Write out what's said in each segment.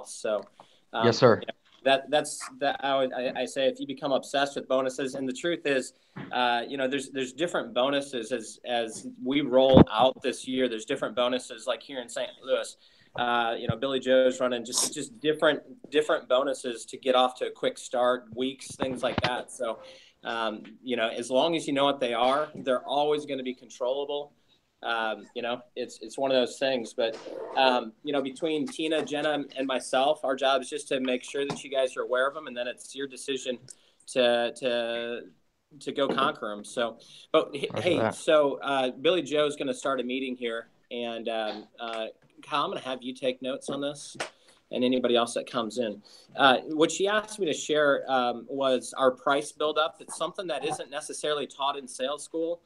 So, Yes, sir. that's that. I say if you become obsessed with bonuses, and the truth is, there's different bonuses as we roll out this year. There's different bonuses like here in St. Louis. Billy Joe's running just different bonuses to get off to a quick start, weeks, things like that. So, as long as you know what they are, they're always going to be controllable. It's one of those things. But between Tina, Jenna, and myself, our job is just to make sure that you guys are aware of them, and then it's your decision to go conquer them. So, but hey, so Billy Joe's going to start a meeting here, and Kyle, I'm going to have you take notes on this, and anybody else that comes in. What she asked me to share was our price build-up. It's something that isn't necessarily taught in sales school,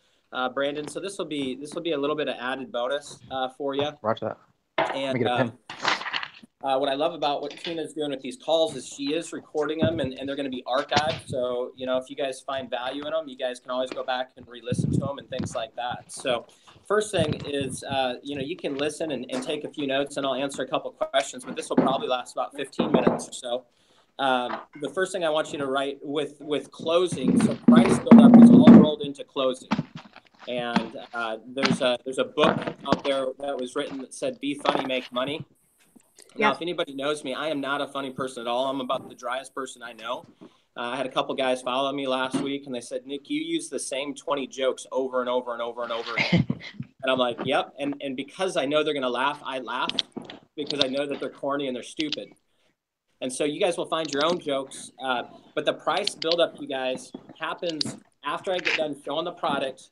Brandon. So this will be a little bit of added bonus for you. Roger that. And Let me get a pen. what I love about what Tina's doing with these calls is she is recording them, and they're going to be archived. So, if you guys find value in them, you guys can always go back and re-listen to them and things like that. So first thing is, you can listen and take a few notes, and I'll answer a couple of questions, but this will probably last about 15 minutes or so. The first thing I want you to write with closing, so price build-up is all rolled into closing. And there's a book out there that was written that said, "Be funny, make money." Now, if anybody knows me, I am not a funny person at all. I'm about the driest person I know. I had a couple guys follow me last week, and they said, "Nick, you use the same 20 jokes over and over and over and over again." And I'm like, yep. And because I know they're going to laugh, I laugh because I know that they're corny and they're stupid. And so you guys will find your own jokes. But the price buildup, you guys, happens after I get done showing the product.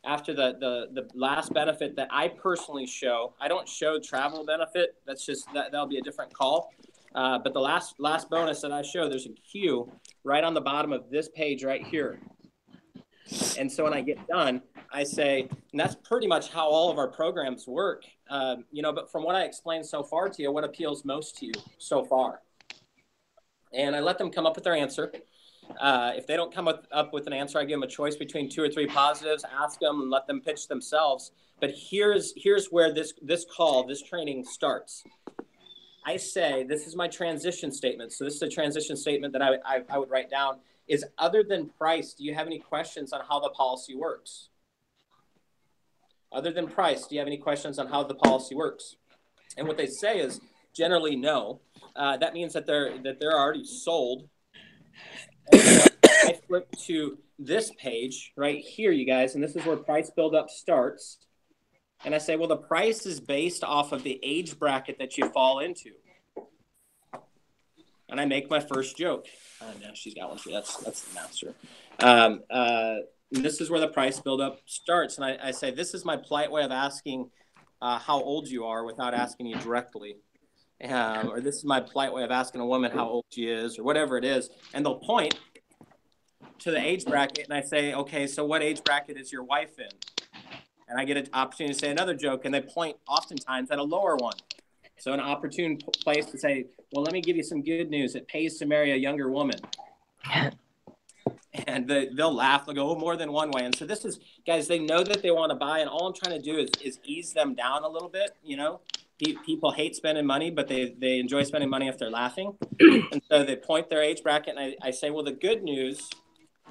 After the last benefit that I personally show, I don't show travel benefit. That's just that'll be a different call. But the last bonus that I show, there's a Q right on the bottom of this page right here. And so when I get done, I say, and that's pretty much how all of our programs work. But from what I explained so far to you, what appeals most to you so far? And I let them come up with their answer. If they don't come up with an answer, I give them a choice between 2 or 3 positives, ask them and let them pitch themselves. But here's where this training starts. I say, this is my transition statement. So this is a transition statement that I would write down is, other than price, do you have any questions on how the policy works? Other than price, do you have any questions on how the policy works? And what they say is generally no. That means that they're already sold. And so I flip to this page right here, you guys, and this is where price buildup starts. And I say, well, the price is based off of the age bracket that you fall into. And I make my first joke. Now she's got one too. That's the master. This is where the price buildup starts. And I say, this is my polite way of asking how old you are without asking you directly. Or this is my polite way of asking a woman how old she is, or whatever it is. And they'll point to the age bracket, and I say, okay, so what age bracket is your wife in? And I get an opportunity to say another joke, and they point oftentimes at a lower one. So an opportune place to say, well, let me give you some good news. It pays to marry a younger woman. And they'll laugh. They'll go, oh, more than one way. And so this is, guys, they know that they want to buy, and all I'm trying to do is ease them down a little bit, People hate spending money, but they enjoy spending money if they're laughing. And so they point their age bracket, and I say, well, the good news,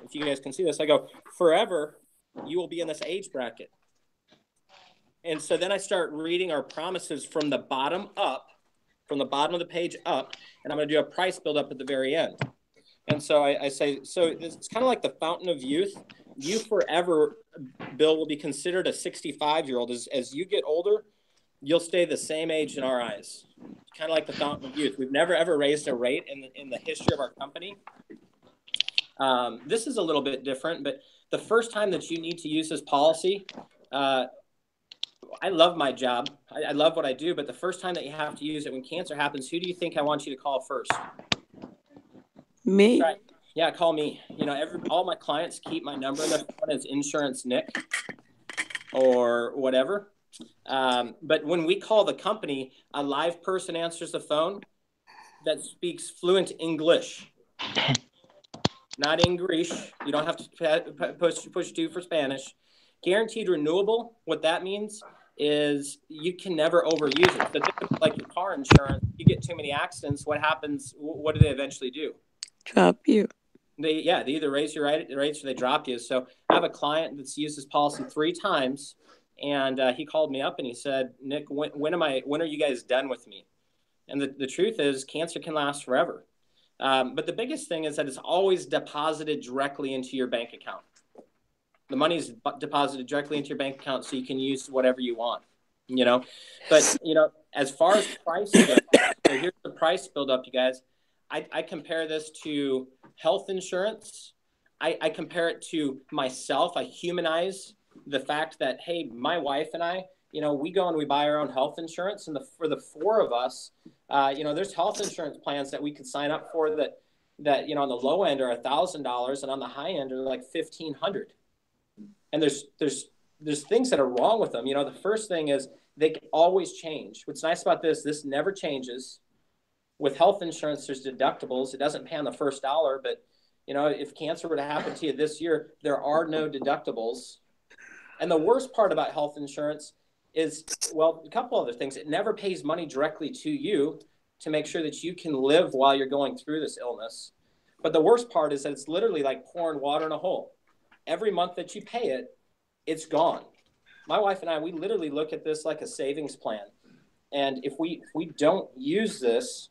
if you guys can see this, I go, forever, you will be in this age bracket. And so then I start reading our promises from the bottom up, from the bottom of the page up, and I'm going to do a price build-up at the very end. And so I say, so it's kind of like the fountain of youth. You forever, Bill, will be considered a 65-year-old. As you get older, you'll stay the same age in our eyes. Kind of like the fountain of youth. We've never, ever raised a rate in the history of our company. This is a little bit different, but the first time that you need to use this policy, I love my job. I love what I do, but the first time that you have to use it when cancer happens, who do you think I want you to call first? Me. Right. Yeah, call me. All my clients keep my number in their phone as Insurance Nick or whatever. But when we call the company, a live person answers the phone that speaks fluent English, not English. You don't have to push 2 for Spanish. Guaranteed renewable. What that means is you can never overuse it. So think about like your car insurance. You get too many accidents, what happens? What do they eventually do? Drop you. They either raise your rates or they drop you. So I have a client that's used this policy 3 times, and he called me up and he said, Nick, when are you guys done with me? And the truth is, cancer can last forever. But the biggest thing is that it's always deposited directly into your bank account. The money is deposited directly into your bank account, so you can use whatever you want, But, as far as price goes, so here's the price buildup, you guys. I compare this to health insurance. I compare it to myself. I humanize the fact that, hey, my wife and I, we go and we buy our own health insurance. And for the 4 of us, there's health insurance plans that we could sign up for that on the low end are $1,000 and on the high end are like $1,500. And there's things that are wrong with them. The first thing is they can always change. What's nice about this never changes. With health insurance, there's deductibles. It doesn't pay on the first dollar, but if cancer were to happen to you this year, there are no deductibles. And the worst part about health insurance is, well, a couple other things. It never pays money directly to you to make sure that you can live while you're going through this illness. But the worst part is that it's literally like pouring water in a hole. Every month that you pay it, it's gone. My wife and I, we literally look at this like a savings plan. And if we don't use this,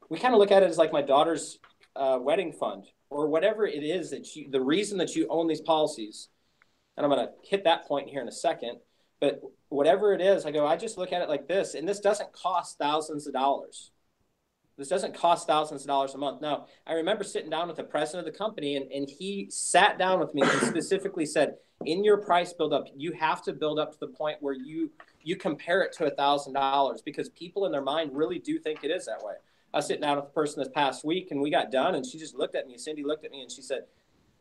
we kind of look at it as like my daughter's wedding fund or whatever it is the reason that you own these policies. And I'm going to hit that point here in a second. But whatever it is, I just look at it like this. And this doesn't cost thousands of dollars. This doesn't cost thousands of dollars a month. Now, I remember sitting down with the president of the company, and he sat down with me and specifically said, in your price buildup, you have to build up to the point where you compare it to $1,000 because people in their mind really do think it is that way. I was sitting down with a person this past week, and we got done, and she just looked at me. Cindy looked at me, and she said,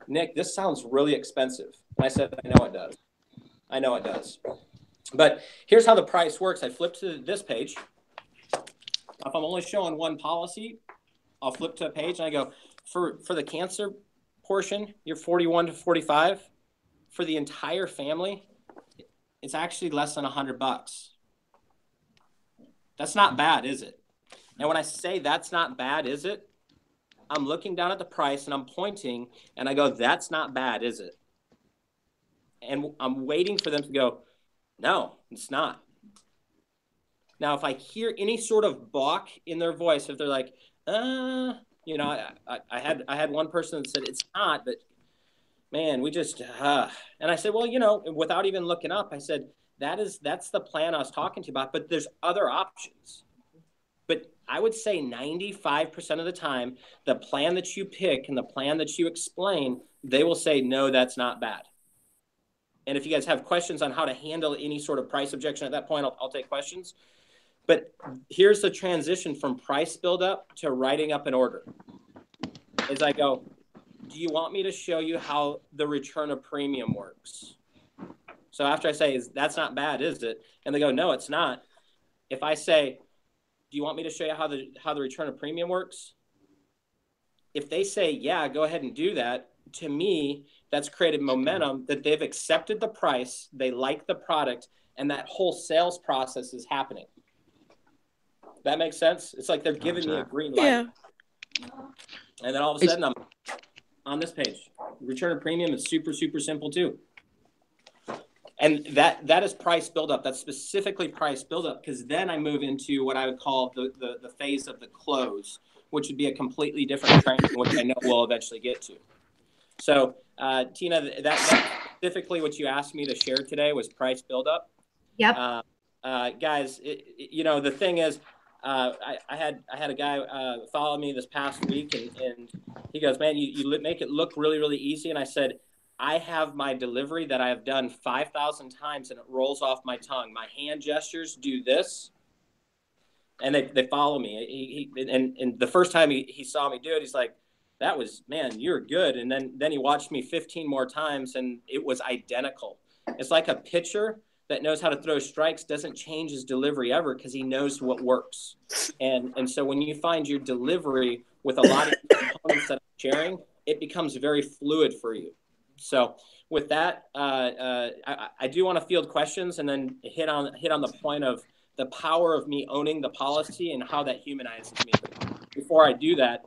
Nick, this sounds really expensive. And I said, I know it does. I know it does. But here's how the price works. I flip to this page. If I'm only showing one policy, I'll flip to a page, and I go, for the cancer portion, you're 41 to 45. For the entire family, it's actually less than $100. That's not bad, is it? And when I say that's not bad, is it? I'm looking down at the price and I'm pointing and I go, that's not bad, is it? And I'm waiting for them to go, no, it's not. Now, if I hear any sort of balk in their voice, if they're like, I had one person that said it's not, but man, we just, and I said, well, without even looking up, I said, that's the plan I was talking to you about, but there's other options. But I would say 95% of the time, the plan that you pick and the plan that you explain, they will say, no, that's not bad. And if you guys have questions on how to handle any sort of price objection at that point, I'll take questions. But here's the transition from price buildup to writing up an order. As I go, do you want me to show you how the return of premium works? So after I say, that's not bad, is it? And they go, no, it's not. If I say, do you want me to show you how the return of premium works? If they say, yeah, go ahead and do that, to me, that's created momentum that they've accepted the price, they like the product, and that whole sales process is happening. That makes sense? It's like they're giving me a green light. Yeah. And then all of a sudden, I'm on this page. Return of premium is super, super simple too. And that is price buildup. That's specifically price buildup because then I move into what I would call the phase of the close, which would be a completely different training, which I know we'll eventually get to. So, Tina, that's specifically what you asked me to share today was price buildup. Yep. Guys, the thing is, I had a guy follow me this past week, and he goes, man, you make it look really, really easy. And I said, I have my delivery that I have done 5,000 times, and it rolls off my tongue. My hand gestures do this, and they follow me. And the first time he saw me do it, he's like, that was, man, you're good. And then he watched me 15 more times, and it was identical. It's like a pitcher that knows how to throw strikes doesn't change his delivery ever because he knows what works. And so when you find your delivery with a lot of components that I'm sharing, it becomes very fluid for you. So with that, I do want to field questions and then hit on the point of the power of me owning the policy and how that humanizes me. Before I do that,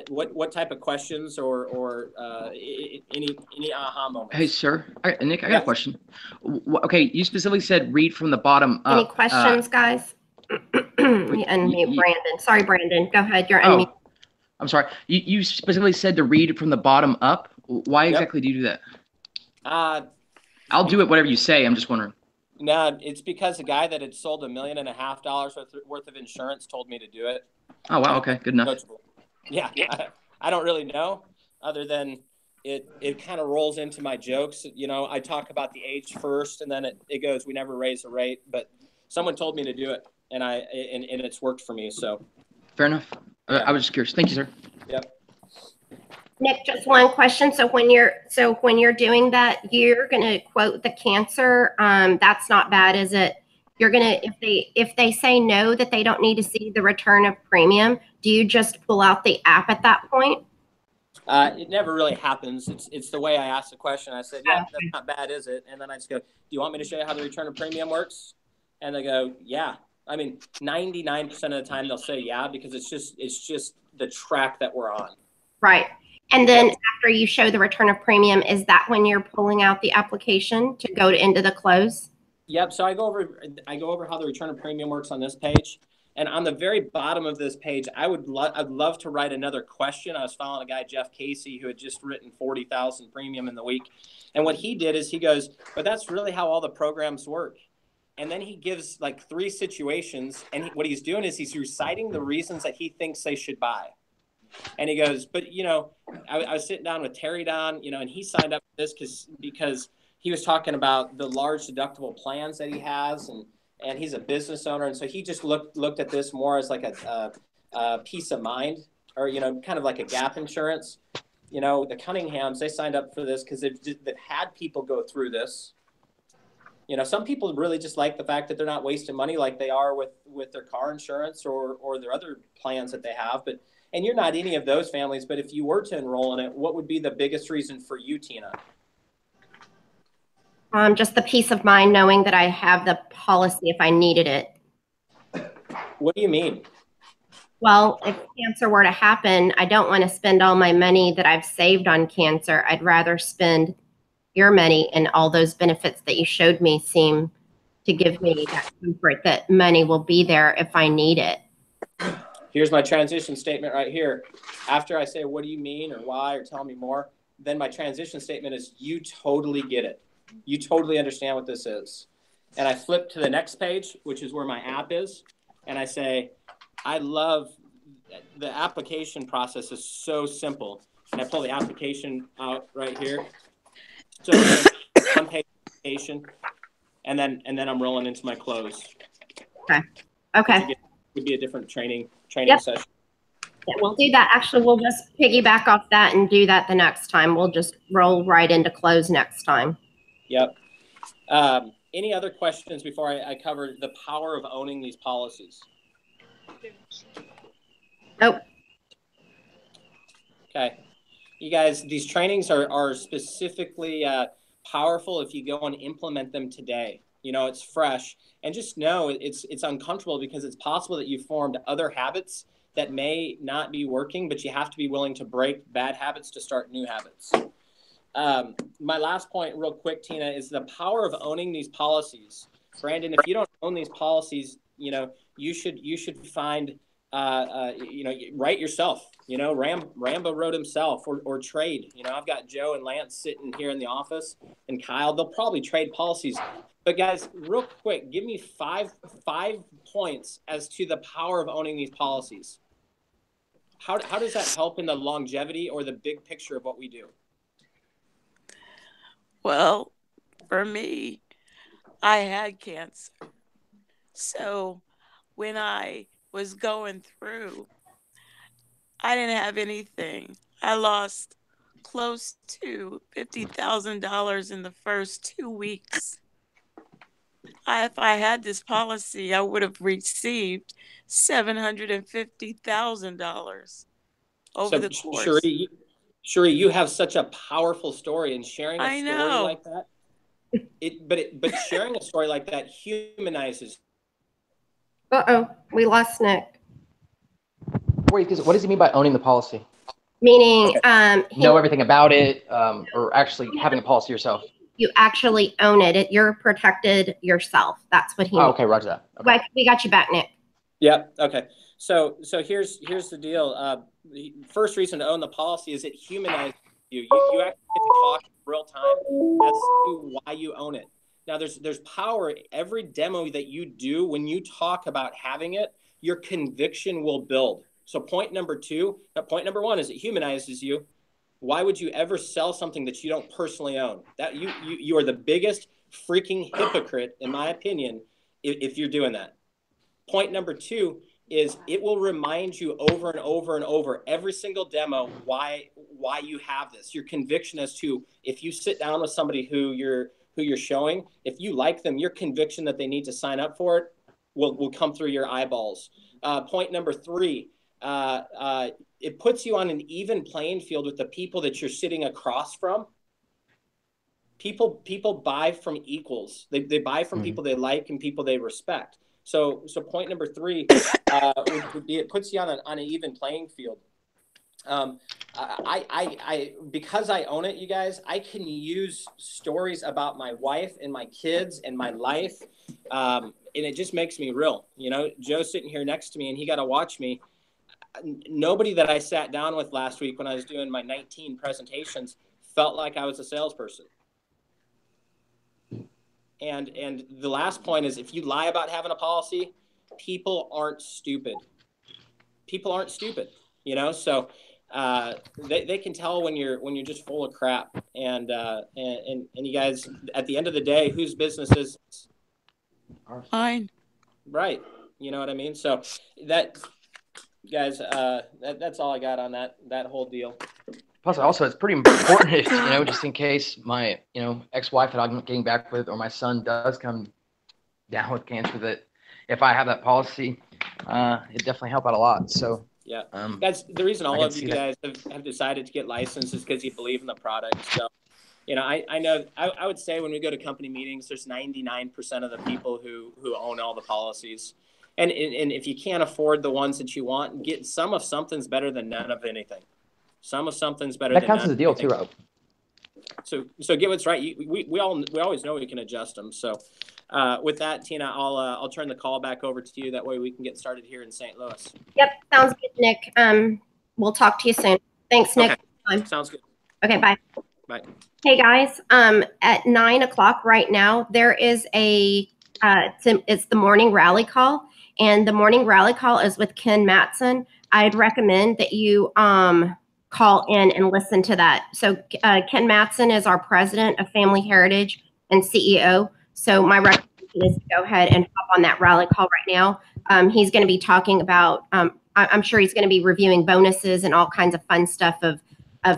what type of questions or any aha moments? Hey, sir. Nick, I got a question. Okay, you specifically said read from the bottom up. Any questions, guys? Unmute Brandon. Sorry, Brandon. Go ahead. You're unmuted. I'm sorry. You specifically said to read from the bottom up. Why exactly do you do that? I'll do it whatever you say. I'm just wondering. No, it's because a guy that had sold $1.5 million worth of insurance told me to do it. Oh, wow. Okay, good enough. Yeah, I don't really know, other than it kind of rolls into my jokes. You know, I talk about the age first, and then it goes, we never raise the rate. But someone told me to do it, and it's worked for me. So fair enough. Yeah. I was just curious. Thank you, sir. Yep. Nick, just one question. So when you're doing that, you're going to quote the cancer. That's not bad, is it? You're going to, if they say no, that they don't need to see the return of premium, do you just pull out the app at that point? It never really happens. It's the way I asked the question. I said, yeah, that's not bad, is it? And then I just go, do you want me to show you how the return of premium works? And they go, yeah. I mean, 99% of the time they'll say yeah, because it's just the track that we're on. Right. And then after you show the return of premium, is that when you're pulling out the application to go into the close? Yep. So I go over how the return of premium works on this page. And on the very bottom of this page, I'd love to write another question. I was following a guy, Jeff Casey, who had just written 40,000 premium in the week. And what he did is he goes, but that's really how all the programs work. And then he gives like 3 situations. And what he's doing is he's reciting the reasons that he thinks they should buy. And he goes, but, you know, I was sitting down with Terry Don, you know, and he signed up for this because he was talking about the large deductible plans that he has. And he's a business owner. And so he just looked at this more as like a peace of mind, or, you know, kind of like a gap insurance. You know, the Cunninghams, they signed up for this because they've had people go through this. You know, some people really just like the fact that they're not wasting money like they are with their car insurance or their other plans that they have. And you're not any of those families, but if you were to enroll in it, what would be the biggest reason for you, Tina? Just the peace of mind knowing that I have the policy if I needed it. What do you mean? Well, if cancer were to happen, I don't want to spend all my money that I've saved on cancer. I'd rather spend your money, and all those benefits that you showed me seem to give me that comfort that money will be there if I need it. Here's my transition statement right here. After I say, what do you mean or why or tell me more, then my transition statement is, you totally get it. You totally understand what this is. And I flip to the next page, which is where my app is. And I say, I love the application process is so simple. And I pull the application out right here. So one page application, and then I'm rolling into my close. Okay. Would be a different training session. Yeah, we'll do that. Actually, we'll just piggyback off that and do that the next time. We'll just roll right into close next time. Yep. Any other questions before I cover the power of owning these policies? Nope. Okay. You guys, these trainings are specifically powerful if you go and implement them today. You know, it's fresh. And just know it's uncomfortable because it's possible that you formed other habits that may not be working, but you have to be willing to break bad habits to start new habits. My last point real quick, Tina, is the power of owning these policies. Brandon, if you don't own these policies, you know, you should find, you know, write yourself, you know, Rambo wrote himself or trade. You know, I've got Joe and Lance sitting here in the office and Kyle, they'll probably trade policies. But guys, real quick, give me five points as to the power of owning these policies. How does that help in the longevity or the big picture of what we do? Well, for me, I had cancer. So when I was going through, I didn't have anything. I lost close to $50,000 in the first 2 weeks. If I had this policy, I would have received $750,000 over the course. Sheree, you have such a powerful story, and sharing a story like that. But sharing a story like that humanizes. We lost Nick. Wait, what does he mean by owning the policy? Meaning, know everything about it, or actually having a policy yourself. You actually own it. You're protected yourself. That's what he means. Okay, roger that. Okay. We got you back, Nick. Yep. Okay. So here's the deal. The first reason to own the policy is it humanizes you. You actually get to talk in real time. That's why you own it. Now there's power. Every demo that you do, when you talk about having it, your conviction will build. So point number one is it humanizes you. Why would you ever sell something that you don't personally own? That you are the biggest freaking hypocrite, in my opinion, if you're doing that. Point number two is it will remind you over and over and over every single demo why you have this. Your conviction as to if you sit down with somebody who you're showing, if you like them, your conviction that they need to sign up for it will come through your eyeballs. Point number three. It puts you on an even playing field with the people that you're sitting across from. People buy from equals. They buy from people they like and people they respect. So point number three would be it puts you on an even playing field. Because I own it, you guys, I can use stories about my wife and my kids and my life, and it just makes me real. You know, Joe's sitting here next to me, and he got to watch me. Nobody that I sat down with last week when I was doing my 19 presentations felt like I was a salesperson. And the last point is, if you lie about having a policy, people aren't stupid. People aren't stupid, you know. So they can tell when you're just full of crap. And you guys, at the end of the day, whose business is this? Mine. Right. You know what I mean? So that. Guys, that's all I got on that whole deal. Plus, also, it's pretty important, if, just in case my, ex-wife that I'm getting back with or my son does come down with cancer, that if I have that policy, it definitely help out a lot. So yeah, guys, the reason all of you guys have decided to get licensed is because you believe in the product. So, I know I would say when we go to company meetings, there's 99% of the people who own all the policies. And if you can't afford the ones that you want, get some of something's better than none of anything. Some of something's better than none. That counts as a deal too, Rob. So get what's right. We always know we can adjust them. So with that, Tina, I'll turn the call back over to you. That way we can get started here in St. Louis. Yep, sounds good, Nick. We'll talk to you soon. Thanks, Nick. Okay. Sounds good. Okay, bye. Bye. Hey guys, at 9 o'clock right now, there is it's the morning rally call. And the morning rally call is with Ken Matson. I'd recommend that you call in and listen to that. So Ken Matson is our president of Family Heritage and CEO. So my recommendation is to go ahead and hop on that rally call right now. He's going to be talking about, I'm sure he's going to be reviewing bonuses and all kinds of fun stuff of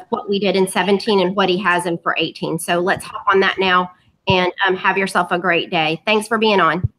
what we did in 17 and what he has in for 18. So let's hop on that now and have yourself a great day. Thanks for being on.